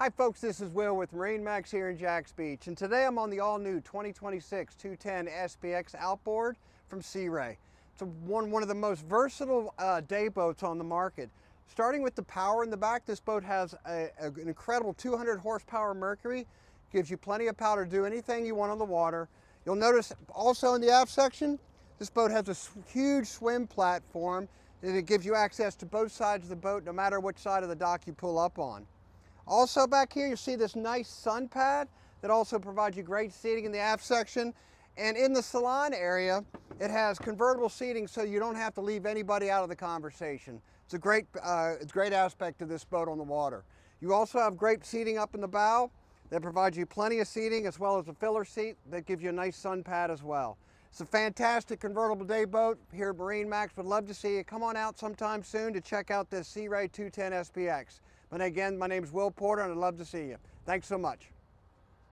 Hi folks, this is Will with MarineMax here in Jacks Beach, and today I'm on the all-new 2026 210 SPX outboard from Ray. It's one of the most versatile day boats on the market. Starting with the power in the back, this boat has an incredible 200 horsepower Mercury, gives you plenty of power to do anything you want on the water. You'll notice also in the aft section, this boat has a huge swim platform, and it gives you access to both sides of the boat no matter which side of the dock you pull up on. Also back here, you see this nice sun pad that also provides you great seating in the aft section. And in the salon area, it has convertible seating so you don't have to leave anybody out of the conversation. It's a great aspect of this boat on the water. You also have great seating up in the bow that provides you plenty of seating, as well as a filler seat that gives you a nice sun pad as well. It's a fantastic convertible day boat here at MarineMax. Would love to see you. Come on out sometime soon to check out this Ray 210 SPX. But again, my name is Will Porter, and I'd love to see you. Thanks so much.